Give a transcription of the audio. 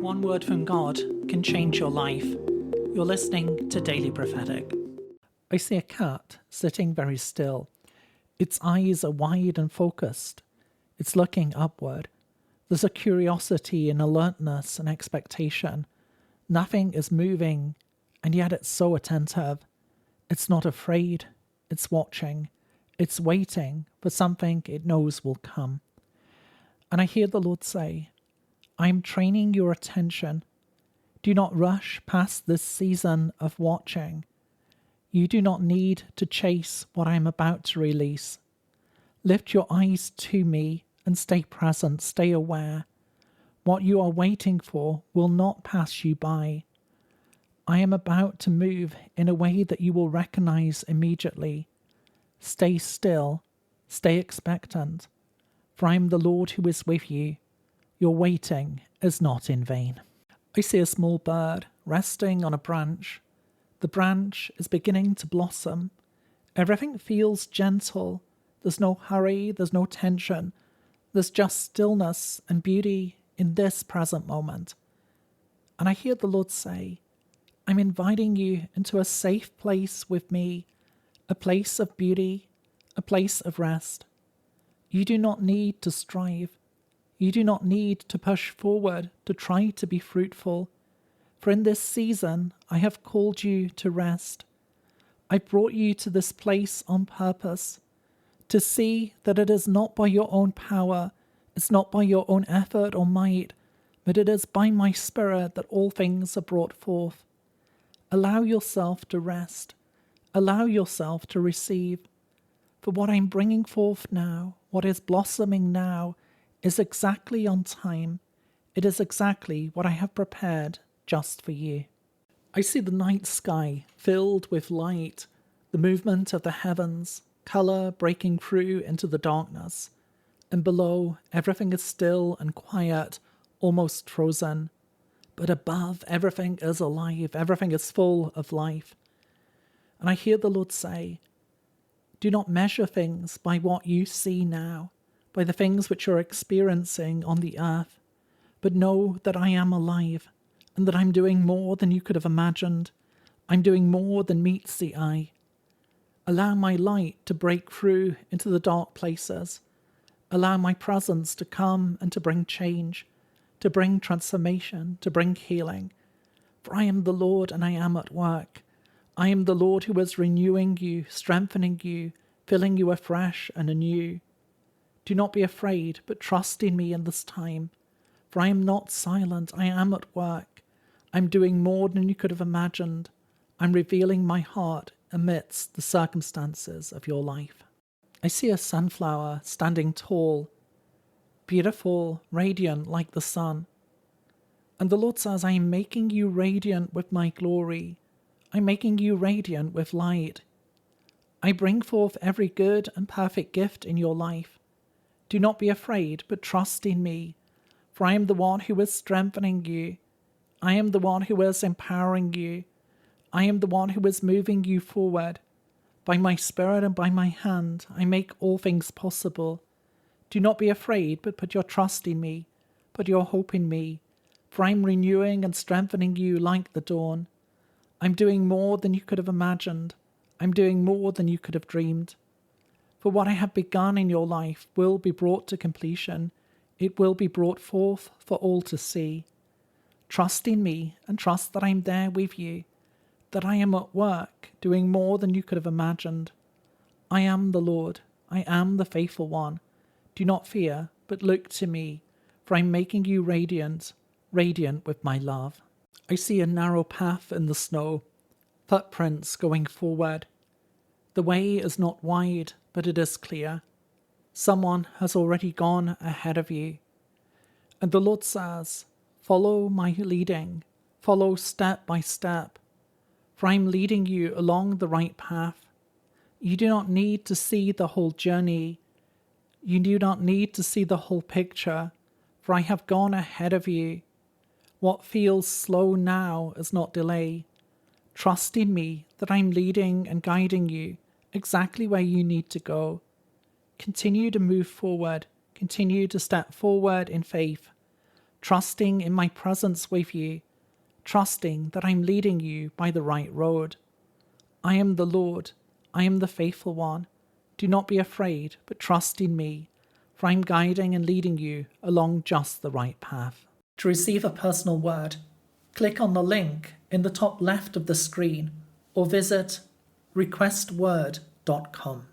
one word from God can change your life. You're listening to Daily Prophetic. I see a cat sitting very still. Its eyes are wide and focused. It's looking upward. There's a curiosity and alertness and expectation. Nothing is moving, and yet it's so attentive. It's not afraid. It's watching. It's waiting for something it knows will come. And I hear the Lord say, I'm training your attention. Do not rush past this season of watching. You do not need to chase what I am about to release. Lift your eyes to me and stay present, stay aware. What you are waiting for will not pass you by. I am about to move in a way that you will recognize immediately. Stay still, stay expectant, for I am the Lord who is with you. Your waiting is not in vain. I see a small bird resting on a branch. The branch is beginning to blossom. Everything feels gentle. There's no hurry, there's no tension. There's just stillness and beauty in this present moment. And I hear the Lord say, I'm inviting you into a safe place with me, a place of beauty, a place of rest. You do not need to strive. You do not need to push forward to try to be fruitful. For in this season, I have called you to rest. I brought you to this place on purpose, to see that it is not by your own power, it's not by your own effort or might, but it is by my Spirit that all things are brought forth. Allow yourself to rest. Allow yourself to receive. For what I'm bringing forth now, what is blossoming now, is exactly on time. It is exactly what I have prepared just for you. I see the night sky filled with light, the movement of the heavens, colour breaking through into the darkness, and below everything is still and quiet, almost frozen. But above everything is alive, everything is full of life. And I hear the Lord say, do not measure things by what you see now, by the things which you're experiencing on the earth, but know that I am alive, and that I'm doing more than you could have imagined. I'm doing more than meets the eye. Allow my light to break through into the dark places. Allow my presence to come and to bring change, to bring transformation, to bring healing. For I am the Lord and I am at work. I am the Lord who is renewing you, strengthening you, filling you afresh and anew. Do not be afraid, but trust in me in this time. For I am not silent, I am at work. I'm doing more than you could have imagined. I'm revealing my heart amidst the circumstances of your life. I see a sunflower standing tall, beautiful, radiant like the sun. And the Lord says, I am making you radiant with my glory. I'm making you radiant with light. I bring forth every good and perfect gift in your life. Do not be afraid, but trust in me, for I am the one who is strengthening you. I am the one who is empowering you. I am the one who is moving you forward. By my Spirit and by my hand, I make all things possible. Do not be afraid, but put your trust in me, put your hope in me, for I am renewing and strengthening you like the dawn. I'm doing more than you could have imagined. I'm doing more than you could have dreamed. For what I have begun in your life will be brought to completion. It will be brought forth for all to see. Trust in me and trust that I am there with you, that I am at work doing more than you could have imagined. I am the Lord. I am the faithful one. Do not fear, but look to me, for I am making you radiant, radiant with my love. I see a narrow path in the snow, footprints going forward. The way is not wide, but it is clear. Someone has already gone ahead of you. And the Lord says, follow my leading, follow step by step, for I am leading you along the right path. You do not need to see the whole journey. You do not need to see the whole picture, for I have gone ahead of you. What feels slow now is not delay. Trust in me that I am leading and guiding you exactly where you need to go. Continue to move forward. Continue to step forward in faith. trusting in my presence with you, trusting that I'm leading you by the right road. I am the Lord, I am the faithful one. Do not be afraid, but trust in me, for I'm guiding and leading you along just the right path. To receive a personal word, click on the link in the top left of the screen or visit requestword.com.